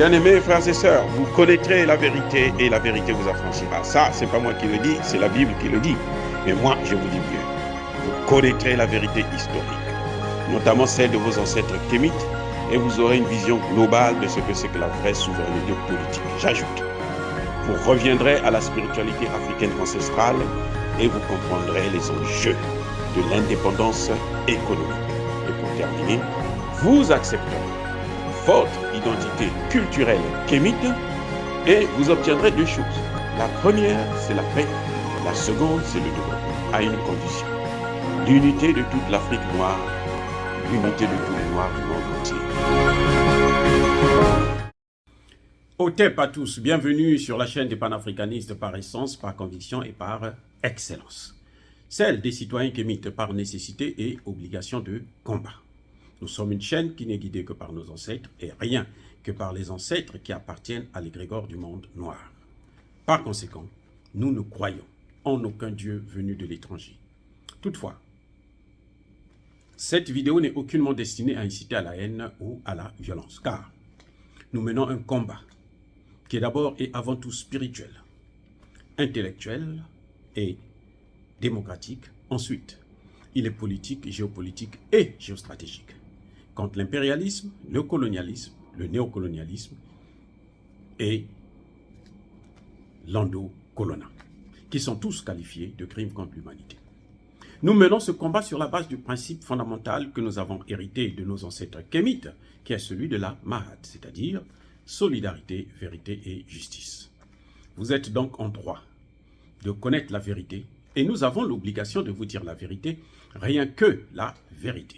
Bien-aimés frères et sœurs, vous connaîtrez la vérité et la vérité vous affranchira. Ça, c'est pas moi qui le dis, c'est la Bible qui le dit. Mais moi, je vous dis mieux. Vous connaîtrez la vérité historique, notamment celle de vos ancêtres kémites, et vous aurez une vision globale de ce que c'est que la vraie souveraineté politique. J'ajoute, vous reviendrez à la spiritualité africaine ancestrale et vous comprendrez les enjeux de l'indépendance économique. Et pour terminer, vous accepterez votre identité culturelle kémite et vous obtiendrez deux choses. La première, c'est la paix. La seconde, c'est le développement, à une condition. L'unité de toute l'Afrique noire, l'unité de tous les Noirs du monde entier. Otep à tous, bienvenue sur la chaîne des panafricanistes par essence, par conviction et par excellence. Celle des citoyens kémites par nécessité et obligation de combat. Nous sommes une chaîne qui n'est guidée que par nos ancêtres et rien que par les ancêtres qui appartiennent à l'égrégore du monde noir. Par conséquent, nous ne croyons en aucun Dieu venu de l'étranger. Toutefois, cette vidéo n'est aucunement destinée à inciter à la haine ou à la violence, car nous menons un combat qui est d'abord et avant tout spirituel, intellectuel et démocratique. Ensuite, il est politique, géopolitique et géostratégique. Contre l'impérialisme, le colonialisme, le néocolonialisme et l'endocolonat, qui sont tous qualifiés de crimes contre l'humanité. Nous menons ce combat sur la base du principe fondamental que nous avons hérité de nos ancêtres kémites, qui est celui de la Mahat, c'est-à-dire solidarité, vérité et justice. Vous êtes donc en droit de connaître la vérité et nous avons l'obligation de vous dire la vérité, rien que la vérité,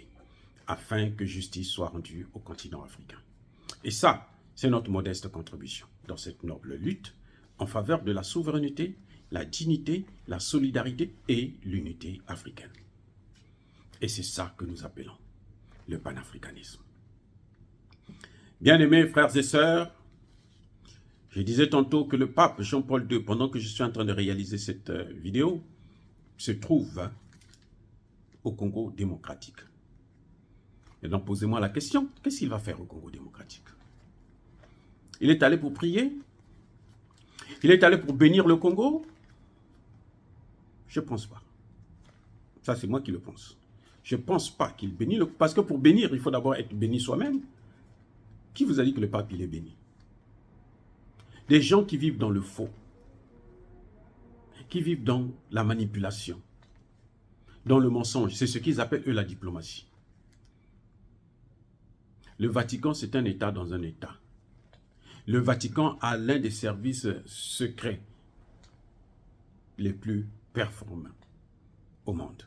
afin que justice soit rendue au continent africain. Et ça, c'est notre modeste contribution dans cette noble lutte en faveur de la souveraineté, la dignité, la solidarité et l'unité africaine. Et c'est ça que nous appelons le panafricanisme. Bien-aimés frères et sœurs, je disais tantôt que le pape Jean-Paul II, pendant que je suis en train de réaliser cette vidéo, se trouve au Congo démocratique. Et donc posez-moi la question, qu'est-ce qu'il va faire au Congo démocratique? Il est allé pour prier? Il est allé pour bénir le Congo? Je ne pense pas. Ça, c'est moi qui le pense. Je ne pense pas qu'il bénit le Congo. Parce que pour bénir, il faut d'abord être béni soi-même. Qui vous a dit que le pape, il est béni? Des gens qui vivent dans le faux, qui vivent dans la manipulation, dans le mensonge. C'est ce qu'ils appellent, eux, la diplomatie. Le Vatican, c'est un État dans un État. Le Vatican a l'un des services secrets les plus performants au monde.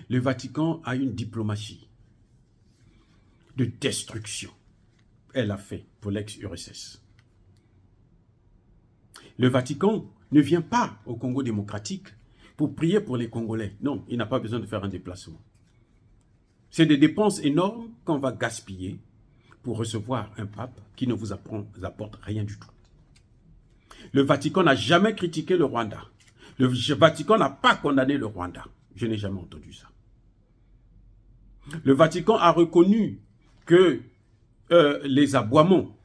Le Vatican a une diplomatie de destruction. Elle a fait pour l'ex-URSS. Le Vatican ne vient pas au Congo démocratique pour prier pour les Congolais. Non, il n'a pas besoin de faire un déplacement. C'est des dépenses énormes qu'on va gaspiller pour recevoir un pape qui ne vous apporte rien du tout. Le Vatican n'a jamais critiqué le Rwanda. Le Vatican n'a pas condamné le Rwanda. Je n'ai jamais entendu ça. Le Vatican a reconnu que les aboiements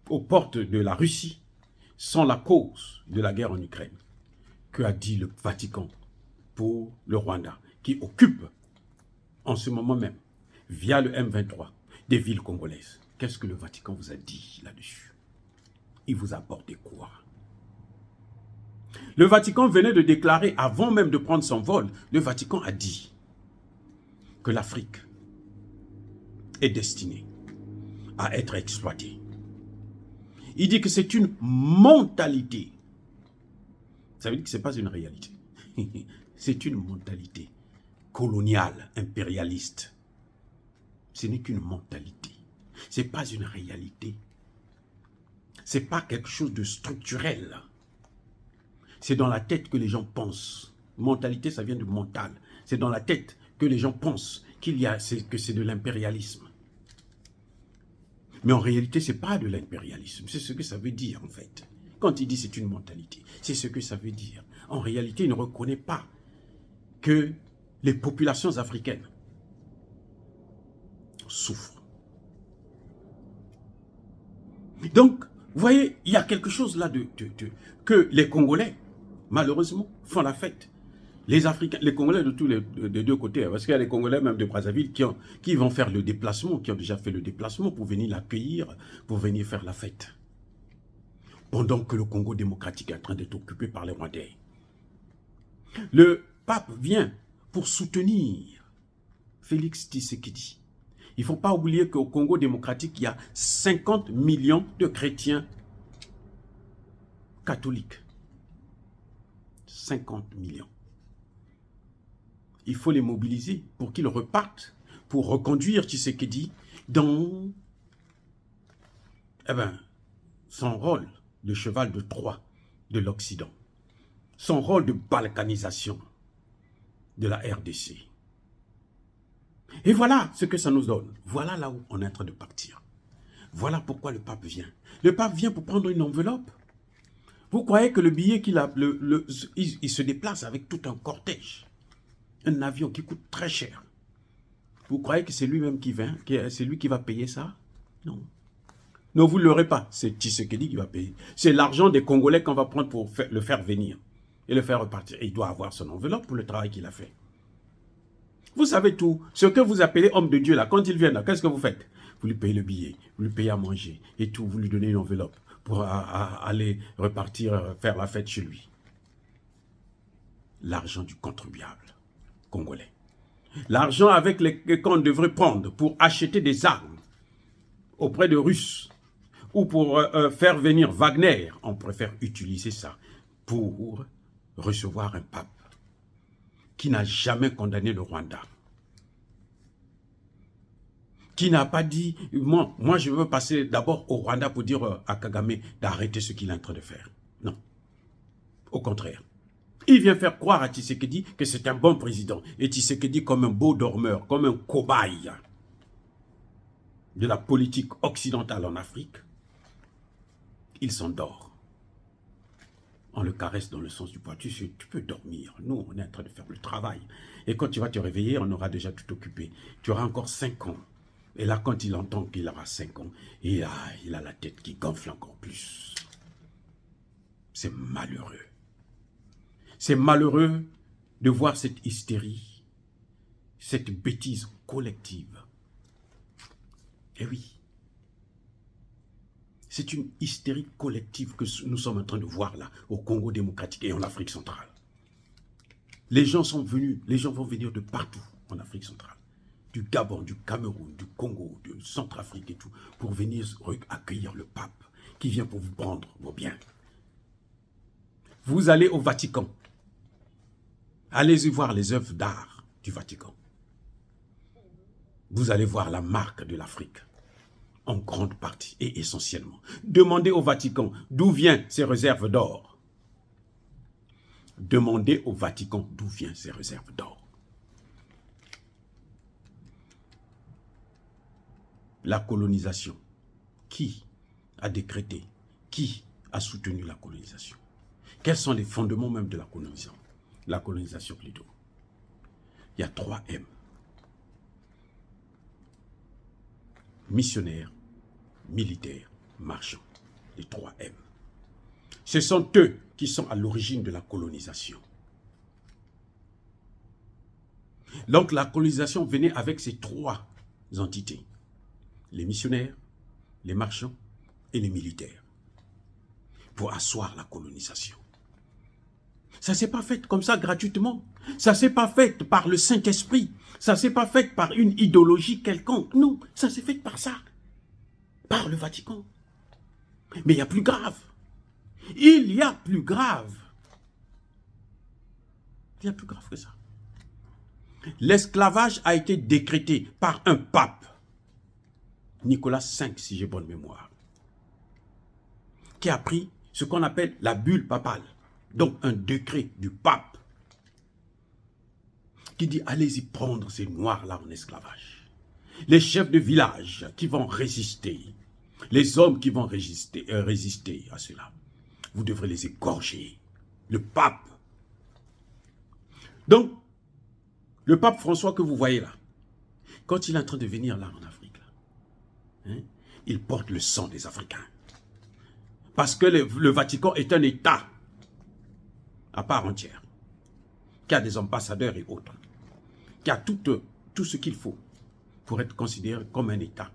aux portes de la Russie sont la cause de la guerre en Ukraine. Que a dit le Vatican pour le Rwanda, qui occupe en ce moment même, via le M23, des villes congolaises? Qu'est-ce que le Vatican vous a dit là-dessus? Il vous a apporté quoi? Le Vatican venait de déclarer, avant même de prendre son vol, le Vatican a dit que l'Afrique est destinée à être exploitée. Il dit que c'est une mentalité. Ça veut dire que ce n'est pas une réalité. C'est une mentalité coloniale, impérialiste. Ce n'est qu'une mentalité. Ce n'est pas une réalité. Ce n'est pas quelque chose de structurel. C'est dans la tête que les gens pensent. Mentalité, ça vient du mental. C'est dans la tête que les gens pensent que c'est de l'impérialisme. Mais en réalité, ce n'est pas de l'impérialisme. C'est ce que ça veut dire, en fait. Quand il dit c'est une mentalité, c'est ce que ça veut dire. En réalité, il ne reconnaît pas que les populations africaines souffrent. Donc, vous voyez, il y a quelque chose là que les Congolais, malheureusement, font la fête. Les Africains, les Congolais de tous des deux côtés, parce qu'il y a les Congolais même de Brazzaville qui vont faire le déplacement, qui ont déjà fait le déplacement pour venir l'accueillir, pour venir faire la fête. Pendant que le Congo démocratique est en train d'être occupé par les Rwandais. Le pape vient pour soutenir Félix Tshisekedi. Il ne faut pas oublier qu'au Congo démocratique, il y a 50 millions de chrétiens catholiques. 50 millions. Il faut les mobiliser pour qu'ils repartent, pour reconduire Tshisekedi dans son rôle de cheval de Troie de l'Occident, son rôle de balkanisation de la RDC. Et voilà ce que ça nous donne. Voilà là où on est en train de partir. Voilà pourquoi le pape vient. Le pape vient pour prendre une enveloppe. Vous croyez que le billet qu'il a, il se déplace avec tout un cortège, un avion qui coûte très cher. Vous croyez que c'est lui-même qui vient, c'est lui qui va payer ça? Non. Non, vous ne l'aurez pas. C'est Tshisekedi qui va payer. C'est l'argent des Congolais qu'on va prendre pour le faire venir et le faire repartir. Et il doit avoir son enveloppe pour le travail qu'il a fait. Vous savez tout. Ce que vous appelez homme de Dieu, là, quand il vient là, qu'est-ce que vous faites? Vous lui payez le billet, vous lui payez à manger et tout. Vous lui donnez une enveloppe pour aller repartir, faire la fête chez lui. L'argent du contribuable congolais. L'argent avec qu'on devrait prendre pour acheter des armes auprès de Russes ou pour faire venir Wagner, on préfère utiliser ça pour recevoir un pape qui n'a jamais condamné le Rwanda, qui n'a pas dit, moi je veux passer d'abord au Rwanda pour dire à Kagame d'arrêter ce qu'il est en train de faire. Non, au contraire. Il vient faire croire à Tshisekedi que c'est un bon président. Et Tshisekedi comme un beau dormeur, comme un cobaye de la politique occidentale en Afrique, il s'endort. On le caresse dans le sens du poids. Tu peux dormir. Nous, on est en train de faire le travail. Et quand tu vas te réveiller, on aura déjà tout occupé. Tu auras encore 5 ans. Et là, quand il entend qu'il aura 5 ans, il a la tête qui gonfle encore plus. C'est malheureux. C'est malheureux de voir cette hystérie, cette bêtise collective. Eh oui. C'est une hystérie collective que nous sommes en train de voir là, au Congo démocratique et en Afrique centrale. Les gens sont venus, les gens vont venir de partout en Afrique centrale. Du Gabon, du Cameroun, du Congo, de Centrafrique et tout, pour venir accueillir le pape qui vient pour vous prendre vos biens. Vous allez au Vatican. Allez-y voir les œuvres d'art du Vatican. Vous allez voir la marque de l'Afrique. En grande partie et essentiellement. Demandez au Vatican d'où viennent ces réserves d'or. Demandez au Vatican d'où viennent ces réserves d'or. La colonisation. Qui a décrété? Qui a soutenu la colonisation? Quels sont les fondements même de la colonisation? La colonisation plutôt. Il y a 3 M. Missionnaires, militaires, marchands. Les 3 M. Ce sont eux qui sont à l'origine de la colonisation. Donc la colonisation venait avec ces 3 entités. Les missionnaires, les marchands et les militaires. Pour asseoir la colonisation. Ça ne s'est pas fait comme ça gratuitement. Ça ne s'est pas fait par le Saint-Esprit. Ça ne s'est pas fait par une idéologie quelconque. Non, ça s'est fait par ça. Par le Vatican. Mais il y a plus grave. Il y a plus grave. Il y a plus grave que ça. L'esclavage a été décrété par un pape. Nicolas V, si j'ai bonne mémoire. Qui a pris ce qu'on appelle la bulle papale. Donc un décret du pape qui dit allez-y prendre ces noirs-là en esclavage. Les chefs de village qui vont résister, les hommes qui vont résister à cela, vous devrez les égorger. Le pape. Donc, le pape François que vous voyez là, quand il est en train de venir là en Afrique, là, hein, il porte le sang des Africains. Parce que le Vatican est un État à part entière, qui a des ambassadeurs et autres, qui a tout ce qu'il faut pour être considéré comme un État,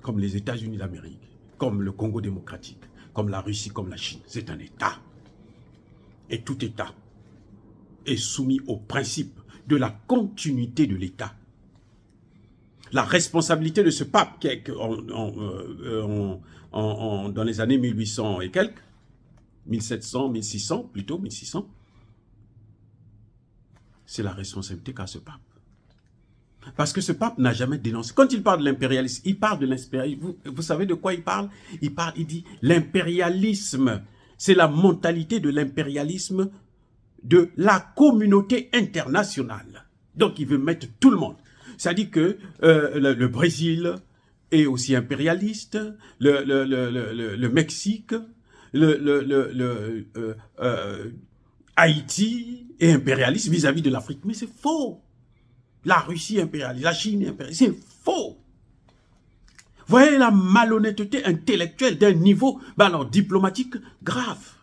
comme les États-Unis d'Amérique, comme le Congo démocratique, comme la Russie, comme la Chine. C'est un État. Et tout État est soumis au principe de la continuité de l'État. La responsabilité de ce pape, qui est dans les années 1800 et quelques, 1700, 1600, plutôt 1600, c'est la responsabilité qu'a ce pape. Parce que ce pape n'a jamais dénoncé. Quand il parle de l'impérialisme, il parle de l'impérialisme. Vous savez de quoi il parle? Il dit l'impérialisme. C'est la mentalité de l'impérialisme de la communauté internationale. Donc il veut mettre tout le monde. C'est-à-dire que le Brésil est aussi impérialiste, le Mexique, Haïti est impérialiste vis-à-vis de l'Afrique. Mais c'est faux. La Russie est impérialiste, la Chine est impérialiste. C'est faux. Voyez la malhonnêteté intellectuelle d'un niveau alors, diplomatique grave.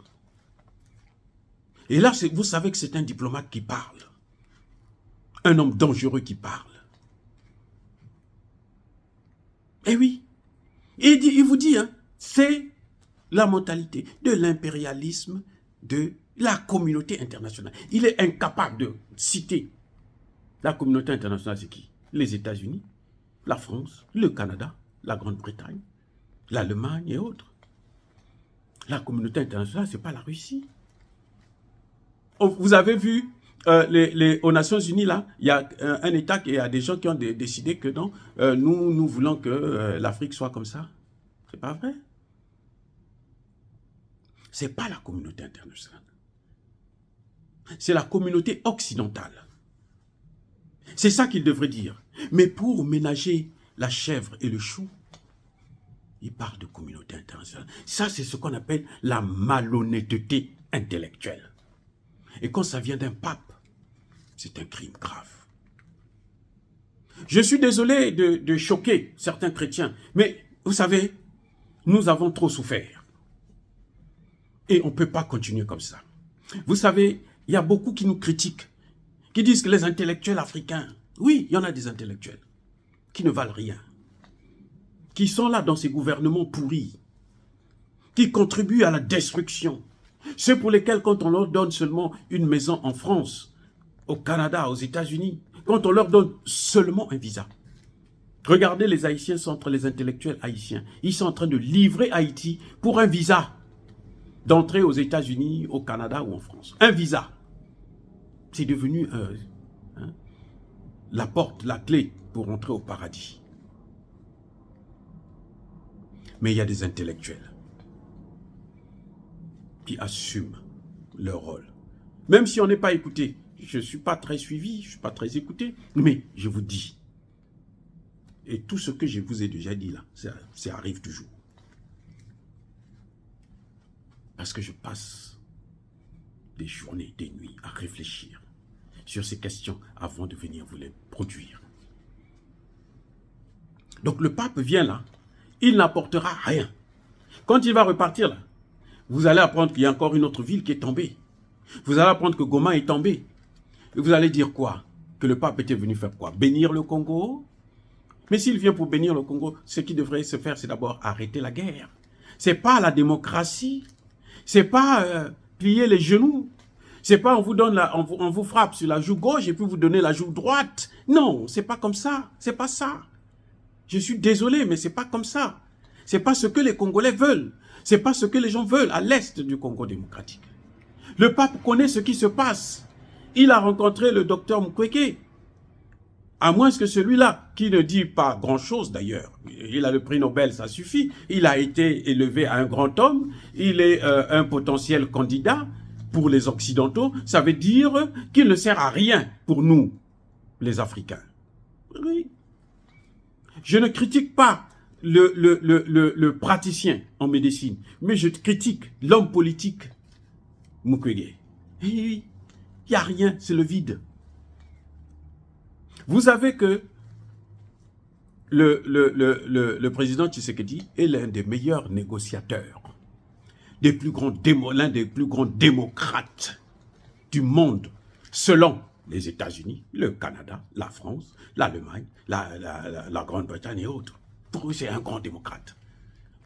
Et là, vous savez que c'est un diplomate qui parle. Un homme dangereux qui parle. Eh oui. Il vous dit, hein, c'est la mentalité de l'impérialisme de la communauté internationale. Il est incapable de citer la communauté internationale, c'est qui? Les États-Unis, la France, le Canada, la Grande-Bretagne, l'Allemagne et autres. La communauté internationale, ce n'est pas la Russie. Vous avez vu, aux Nations Unies, là, il y a un État, il y a des gens qui ont décidé que non, nous voulons que l'Afrique soit comme ça. C'est pas vrai. C'est pas la communauté internationale. C'est la communauté occidentale. C'est ça qu'il devrait dire. Mais pour ménager la chèvre et le chou, il parle de communauté internationale. Ça, c'est ce qu'on appelle la malhonnêteté intellectuelle. Et quand ça vient d'un pape, c'est un crime grave. Je suis désolé de choquer certains chrétiens, mais vous savez, nous avons trop souffert. Et on ne peut pas continuer comme ça. Vous savez, il y a beaucoup qui nous critiquent, qui disent que les intellectuels africains, oui, il y en a des intellectuels, qui ne valent rien, qui sont là dans ces gouvernements pourris, qui contribuent à la destruction. Ceux pour lesquels, quand on leur donne seulement une maison en France, au Canada, aux États-Unis, quand on leur donne seulement un visa. Regardez, les Haïtiens sont entre les intellectuels haïtiens. Ils sont en train de livrer Haïti pour un visa d'entrer aux États-Unis, au Canada ou en France. Un visa. C'est devenu la porte, la clé pour entrer au paradis. Mais il y a des intellectuels qui assument leur rôle. Même si on n'est pas écouté, je ne suis pas très suivi, je ne suis pas très écouté, mais je vous dis, et tout ce que je vous ai déjà dit là, ça arrive toujours. Parce que je passe des journées, des nuits à réfléchir sur ces questions avant de venir vous les produire. Donc le pape vient là, il n'apportera rien. Quand il va repartir là, vous allez apprendre qu'il y a encore une autre ville qui est tombée. Vous allez apprendre que Goma est tombé. Et vous allez dire quoi? Que le pape était venu faire quoi? Bénir le Congo? Mais s'il vient pour bénir le Congo, ce qui devrait se faire, c'est d'abord arrêter la guerre. C'est pas la démocratie. C'est pas plier les genoux. C'est pas on vous donne on vous frappe sur la joue gauche et puis vous donnez la joue droite. Non, c'est pas comme ça. C'est pas ça. Je suis désolé, mais c'est pas comme ça. C'est pas ce que les Congolais veulent. C'est pas ce que les gens veulent à l'est du Congo démocratique. Le pape connaît ce qui se passe. Il a rencontré le docteur Mukwege. À moins que celui-là, qui ne dit pas grand-chose d'ailleurs, il a le prix Nobel, ça suffit. Il a été élevé à un grand homme. Il est un potentiel candidat pour les Occidentaux. Ça veut dire qu'il ne sert à rien pour nous, les Africains. Oui. Je ne critique pas le praticien en médecine, mais je critique l'homme politique Mukwege. Il n'y a rien, c'est le vide. Vous savez que le président Tshisekedi est l'un des meilleurs négociateurs l'un des plus grands démocrates du monde, selon les États-Unis, le Canada, la France, l'Allemagne, la Grande-Bretagne et autres. Pour eux, c'est un grand démocrate.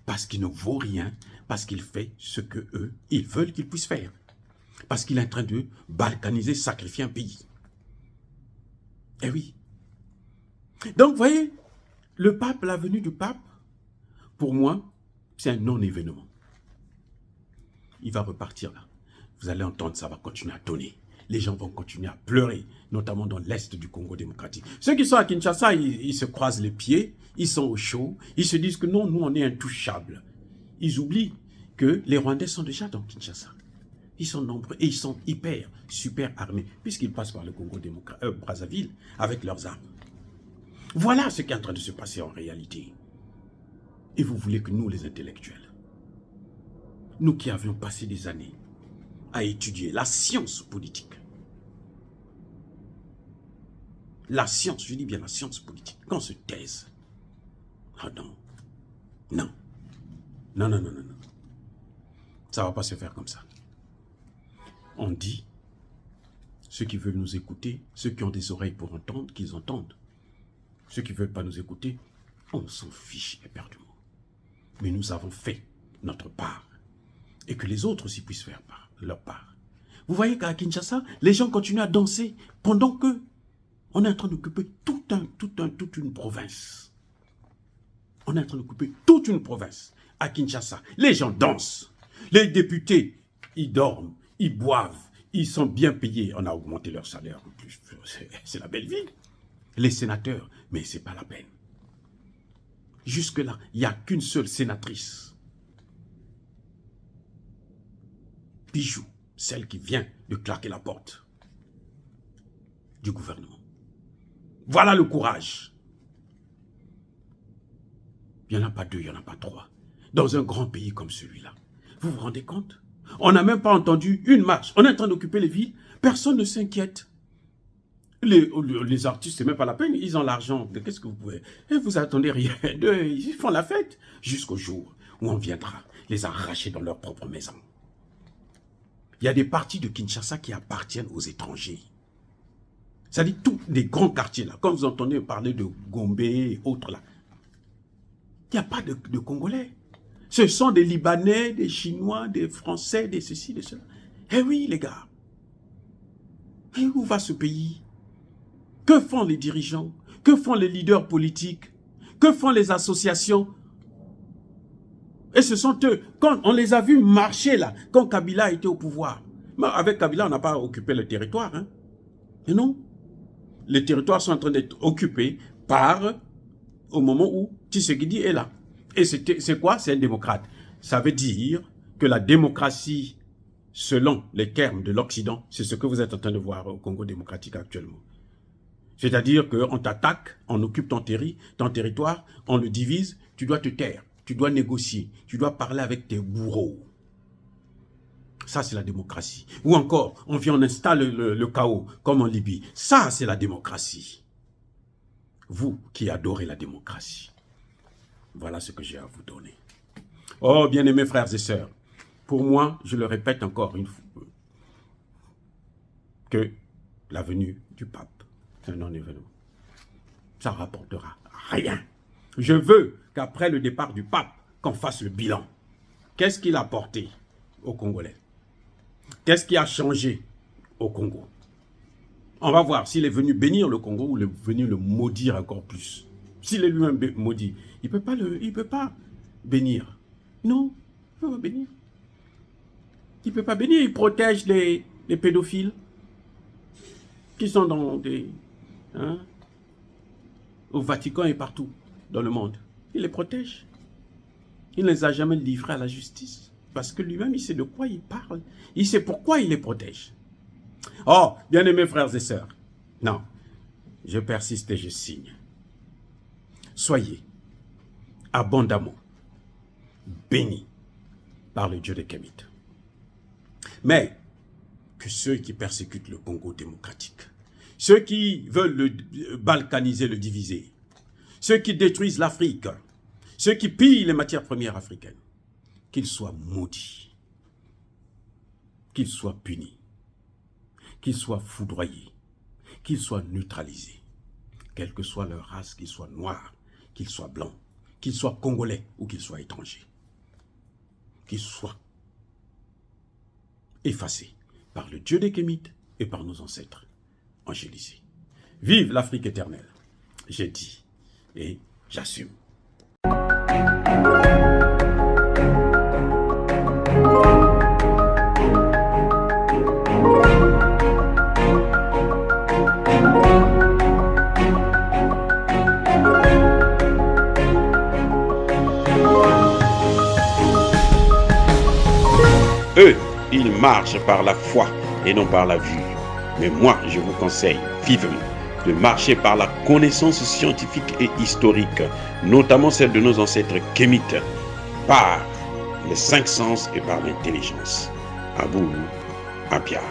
Parce qu'il ne vaut rien, parce qu'il fait ce que eux, ils veulent qu'il puisse faire. Parce qu'il est en train de balkaniser, sacrifier un pays. Eh oui. Donc, vous voyez, le pape, la venue du pape, pour moi, c'est un non-événement. Il va repartir là. Vous allez entendre, ça va continuer à tonner. Les gens vont continuer à pleurer, notamment dans l'Est du Congo démocratique. Ceux qui sont à Kinshasa, ils se croisent les pieds, ils sont au chaud, ils se disent que non, nous, on est intouchables. Ils oublient que les Rwandais sont déjà dans Kinshasa. Ils sont nombreux et ils sont super armés, puisqu'ils passent par le Congo Brazzaville avec leurs armes. Voilà ce qui est en train de se passer en réalité. Et vous voulez que nous, les intellectuels, nous qui avions passé des années à étudier la science politique, la science, je dis bien la science politique, qu'on se taise. Ah non, non, non, non, non, non, non. Ça ne va pas se faire comme ça. On dit, ceux qui veulent nous écouter, ceux qui ont des oreilles pour entendre, qu'ils entendent. Ceux qui ne veulent pas nous écouter, on s'en fiche éperdument. Mais nous avons fait notre part. Et que les autres aussi puissent faire leur part. Vous voyez qu'à Kinshasa, les gens continuent à danser pendant que on est en train d'occuper toute une province. On est en train d'occuper toute une province à Kinshasa. Les gens dansent. Les députés, ils dorment, ils boivent, ils sont bien payés. On a augmenté leur salaire en plus. C'est la belle vie. Les sénateurs, mais ce n'est pas la peine. Jusque-là, il n'y a qu'une seule sénatrice. Bijou, celle qui vient de claquer la porte du gouvernement. Voilà le courage. Il n'y en a pas deux, il n'y en a pas trois. Dans un grand pays comme celui-là. Vous vous rendez compte? On n'a même pas entendu une marche. On est en train d'occuper les villes. Personne ne s'inquiète. Les artistes, c'est même pas la peine. Ils ont l'argent. Qu'est-ce que vous pouvez? Et vous attendez rien d'eux. Ils font la fête jusqu'au jour où on viendra les arracher dans leur propre maison. Il y a des parties de Kinshasa qui appartiennent aux étrangers. C'est-à-dire tous les grands quartiers là. Quand vous entendez parler de Gombe et autres là, il n'y a pas de Congolais. Ce sont des Libanais, des Chinois, des Français, des ceci, des cela. Eh oui, les gars. Et où va ce pays? Que font les dirigeants? Que font les leaders politiques? Que font les associations? Et ce sont eux. Quand on les a vus marcher là, quand Kabila était au pouvoir. Mais avec Kabila, on n'a pas occupé le territoire. Hein? Et non. Les territoires sont en train d'être occupés au moment où Tshisekedi est là. Et c'est quoi? C'est un démocrate. Ça veut dire que la démocratie, selon les termes de l'Occident, c'est ce que vous êtes en train de voir au Congo démocratique actuellement. C'est-à-dire qu'on t'attaque, on occupe ton territoire, on le divise, tu dois te taire, tu dois négocier, tu dois parler avec tes bourreaux. Ça, c'est la démocratie. Ou encore, on vient, on installe le chaos, comme en Libye. Ça, c'est la démocratie. Vous qui adorez la démocratie, voilà ce que j'ai à vous donner. Oh, bien-aimés frères et sœurs, pour moi, je le répète encore une fois, que la venue du pape, c'est un non-événement. Ça ne rapportera rien. Je veux qu'après le départ du pape, qu'on fasse le bilan. Qu'est-ce qu'il a apporté aux Congolais? Qu'est-ce qui a changé au Congo? On va voir s'il est venu bénir le Congo ou il est venu le maudire encore plus. S'il est lui-même maudit, il ne peut pas bénir. Non, il ne peut pas bénir. Il ne peut pas bénir, il protège les pédophiles qui sont dans au Vatican et partout dans le monde. Il les protège. Il ne les a jamais livrés à la justice. Parce que lui-même, il sait de quoi il parle. Il sait pourquoi il les protège. Oh, bien-aimés frères et sœurs. Non, je persiste et je signe. Soyez abondamment bénis par le Dieu des Kémites. Mais que ceux qui persécutent le Congo démocratique, ceux qui veulent le balkaniser, le diviser, ceux qui détruisent l'Afrique, ceux qui pillent les matières premières africaines, qu'ils soient maudits. qu'ils soient punis, qu'ils soient foudroyés, qu'ils soient neutralisés, quelle que soit leur race, qu'ils soient noirs, qu'ils soient blancs, qu'ils soient congolais ou qu'ils soient étrangers, qu'ils soient effacés par le Dieu des Kémites et par nos ancêtres angélisés. Vive l'Afrique éternelle, j'ai dit et j'assume. Eux, ils marchent par la foi et non par la vue. Mais moi, je vous conseille vivement de marcher par la connaissance scientifique et historique, notamment celle de nos ancêtres kémites, par les 5 sens et par l'intelligence. Abou Abia.